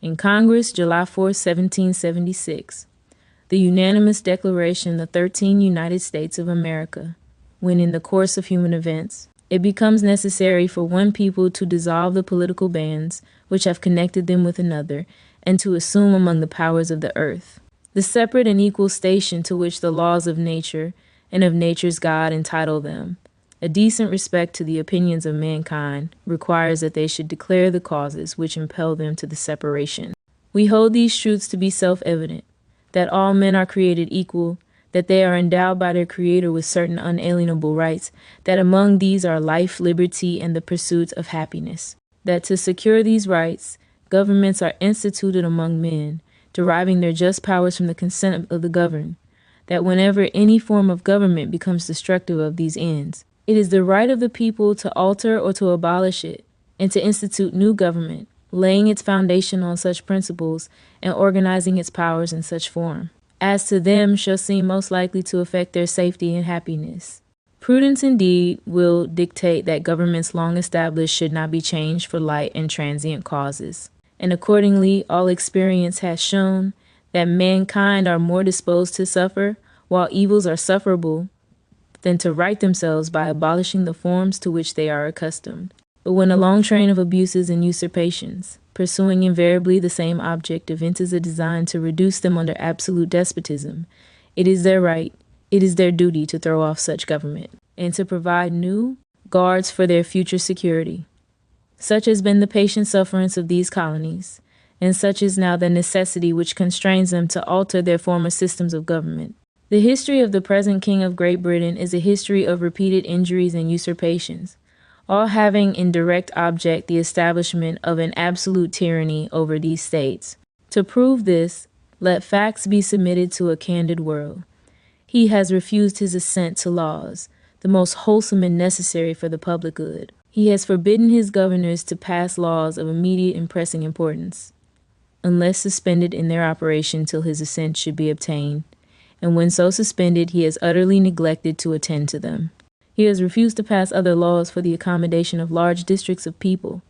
In Congress, July 4, 1776. The unanimous declaration of the 13 United States of America, when in the course of human events, it becomes necessary for one people to dissolve the political bands which have connected them with another, and to assume among the powers of the earth the separate and equal station to which the laws of nature and of nature's God entitle them. A decent respect to the opinions of mankind requires that they should declare the causes which impel them to the separation. We hold these truths to be self-evident, that all men are created equal, that they are endowed by their Creator with certain unalienable rights, that among these are life, liberty, and the pursuit of happiness, that to secure these rights, governments are instituted among men, deriving their just powers from the consent of the governed, that whenever any form of government becomes destructive of these ends, it is the right of the people to alter or to abolish it, and to institute new government, laying its foundation on such principles and organizing its powers in such form as to them shall seem most likely to affect their safety and happiness. Prudence indeed will dictate that governments long established should not be changed for light and transient causes, and accordingly all experience has shown that mankind are more disposed to suffer, while evils are sufferable, than to right themselves by abolishing the forms to which they are accustomed. But when a long train of abuses and usurpations, pursuing invariably the same object, evinces a design to reduce them under absolute despotism, it is their right, it is their duty to throw off such government, and to provide new guards for their future security. Such has been the patient sufferance of these colonies, and such is now the necessity which constrains them to alter their former systems of government. The history of the present King of Great Britain is a history of repeated injuries and usurpations, all having in direct object the establishment of an absolute tyranny over these states. To prove this, let facts be submitted to a candid world. He has refused his assent to laws, the most wholesome and necessary for the public good. He has forbidden his governors to pass laws of immediate and pressing importance, unless suspended in their operation till his assent should be obtained, and when so suspended, he has utterly neglected to attend to them. He has refused to pass other laws for the accommodation of large districts of people,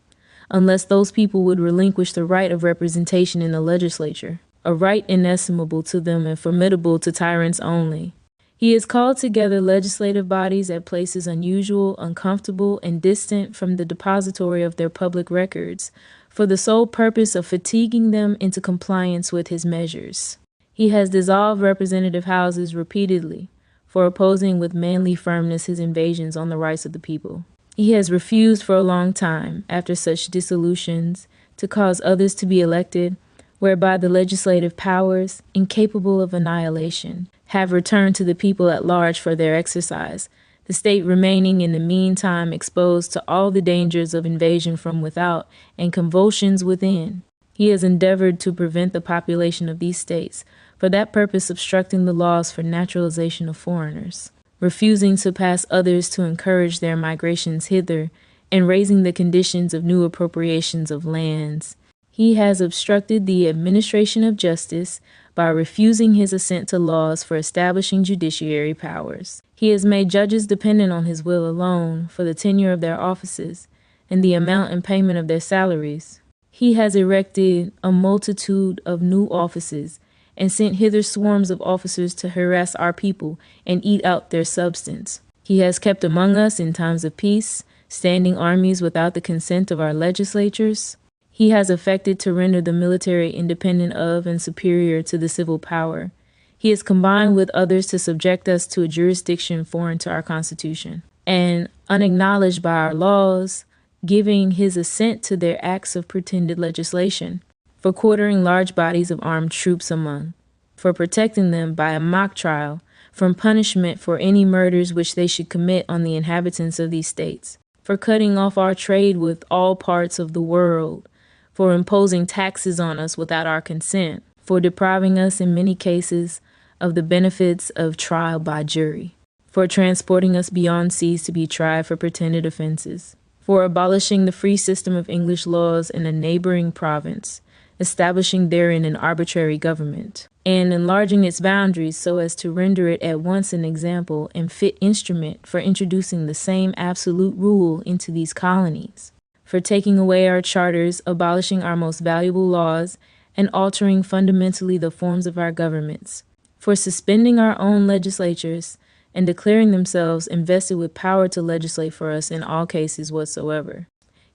unless those people would relinquish the right of representation in the legislature, a right inestimable to them and formidable to tyrants only. He has called together legislative bodies at places unusual, uncomfortable, and distant from the depository of their public records, for the sole purpose of fatiguing them into compliance with his measures. He has dissolved representative houses repeatedly, for opposing with manly firmness his invasions on the rights of the people. He has refused for a long time, after such dissolutions, to cause others to be elected, whereby the legislative powers, incapable of annihilation, have returned to the people at large for their exercise, the state remaining in the meantime exposed to all the dangers of invasion from without and convulsions within. He has endeavored to prevent the population of these states, for that purpose obstructing the laws for naturalization of foreigners, refusing to pass others to encourage their migrations hither, and raising the conditions of new appropriations of lands. He has obstructed the administration of justice by refusing his assent to laws for establishing judiciary powers. He has made judges dependent on his will alone for the tenure of their offices and the amount and payment of their salaries. He has erected a multitude of new offices and sent hither swarms of officers to harass our people and eat out their substance. He has kept among us in times of peace, standing armies without the consent of our legislatures. He has affected to render the military independent of and superior to the civil power. He has combined with others to subject us to a jurisdiction foreign to our Constitution, and unacknowledged by our laws, giving his assent to their acts of pretended legislation, for quartering large bodies of armed troops among, for protecting them by a mock trial from punishment for any murders which they should commit on the inhabitants of these states, for cutting off our trade with all parts of the world, for imposing taxes on us without our consent, for depriving us in many cases of the benefits of trial by jury, for transporting us beyond seas to be tried for pretended offenses, for abolishing the free system of English laws in a neighboring province, establishing therein an arbitrary government, and enlarging its boundaries so as to render it at once an example and fit instrument for introducing the same absolute rule into these colonies, for taking away our charters, abolishing our most valuable laws, and altering fundamentally the forms of our governments, for suspending our own legislatures and declaring themselves invested with power to legislate for us in all cases whatsoever.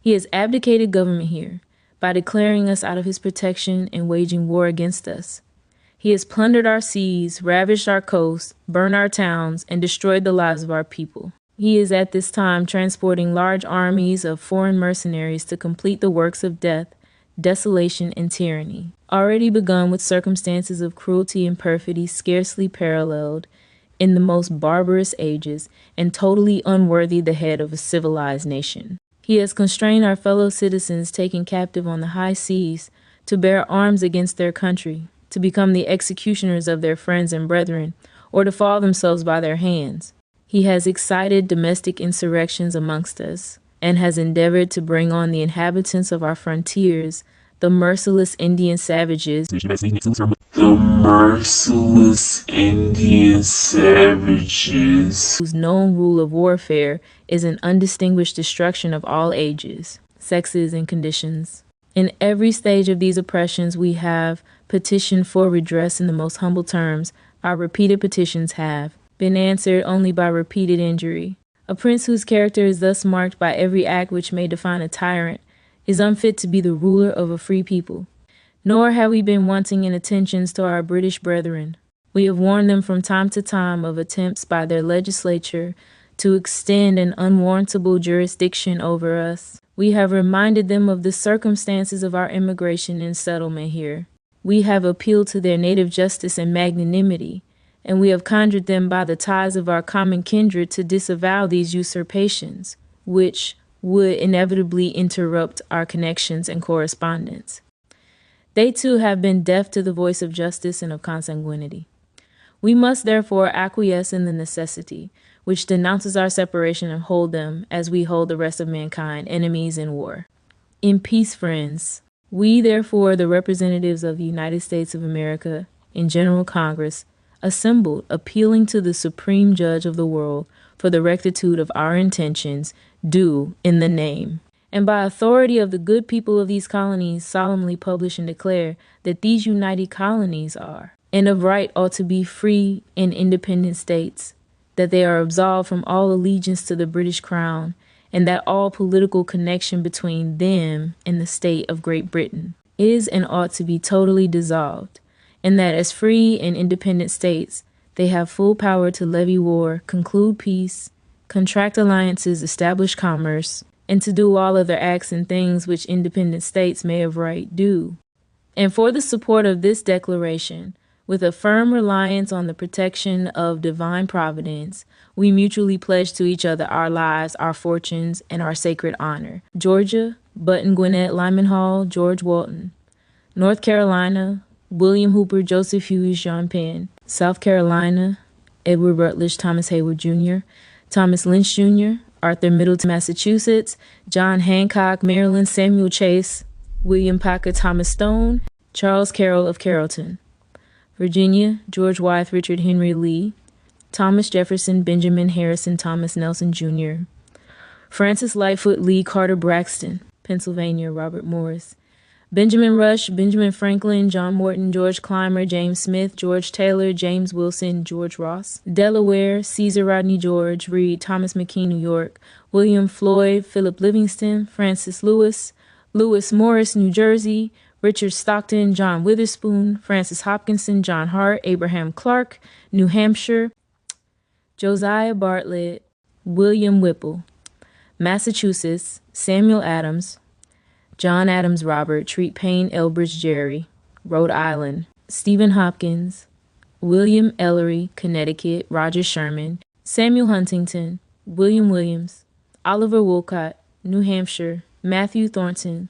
He has abdicated government here by declaring us out of his protection and waging war against us. He has plundered our seas, ravished our coasts, burned our towns, and destroyed the lives of our people. He is at this time transporting large armies of foreign mercenaries to complete the works of death, desolation, and tyranny, already begun with circumstances of cruelty and perfidy scarcely paralleled in the most barbarous ages, and totally unworthy the head of a civilized nation. He has constrained our fellow citizens taken captive on the high seas to bear arms against their country, to become the executioners of their friends and brethren, or to fall themselves by their hands. He has excited domestic insurrections amongst us, and has endeavored to bring on the inhabitants of our frontiers the merciless Indian savages whose known rule of warfare is an undistinguished destruction of all ages, sexes, and conditions. In every stage of these oppressions, we have petitioned for redress in the most humble terms. Our repeated petitions have been answered only by repeated injury. A prince whose character is thus marked by every act which may define a tyrant is unfit to be the ruler of a free people. Nor have we been wanting in attentions to our British brethren. We have warned them from time to time of attempts by their legislature to extend an unwarrantable jurisdiction over us. We have reminded them of the circumstances of our immigration and settlement here. We have appealed to their native justice and magnanimity, and we have conjured them by the ties of our common kindred to disavow these usurpations, which would inevitably interrupt our connections and correspondence. They too have been deaf to the voice of justice and of consanguinity. We must therefore acquiesce in the necessity, which denounces our separation, and hold them, as we hold the rest of mankind, enemies in war. In peace, friends, we therefore, the representatives of the United States of America in General Congress, assembled, appealing to the Supreme Judge of the world for the rectitude of our intentions, do in the name and by authority of the good people of these colonies solemnly publish and declare that these united colonies are, and of right ought to be, free and independent states, that they are absolved from all allegiance to the British Crown, and that all political connection between them and the state of Great Britain is and ought to be totally dissolved, and that as free and independent states, they have full power to levy war, conclude peace, contract alliances, establish commerce, and to do all other acts and things which independent states may of right do. And for the support of this declaration, with a firm reliance on the protection of divine providence, we mutually pledge to each other our lives, our fortunes, and our sacred honor. Georgia, Button Gwinnett Lyman Hall, George Walton. North Carolina, William Hooper, Joseph Hughes, John Penn. South Carolina, Edward Rutledge, Thomas Hayward Jr., Thomas Lynch Jr., Arthur Middleton, Massachusetts, John Hancock, Maryland, Samuel Chase, William Packer, Thomas Stone, Charles Carroll of Carrollton. Virginia, George Wythe, Richard Henry Lee, Thomas Jefferson, Benjamin Harrison, Thomas Nelson Jr., Francis Lightfoot, Lee Carter Braxton. Pennsylvania, Robert Morris. Benjamin Rush, Benjamin Franklin, John Morton, George Clymer, James Smith, George Taylor, James Wilson, George Ross. Delaware, Caesar Rodney George, Reed, Thomas McKean, New York. William Floyd, Philip Livingston, Francis Lewis, Lewis Morris, New Jersey. Richard Stockton, John Witherspoon, Francis Hopkinson, John Hart, Abraham Clark, New Hampshire. Josiah Bartlett, William Whipple. Massachusetts, Samuel Adams, John Adams Robert, Treat Payne Elbridge Jerry, Rhode Island. Stephen Hopkins, William Ellery, Connecticut, Roger Sherman, Samuel Huntington, William Williams, Oliver Wolcott, New Hampshire, Matthew Thornton,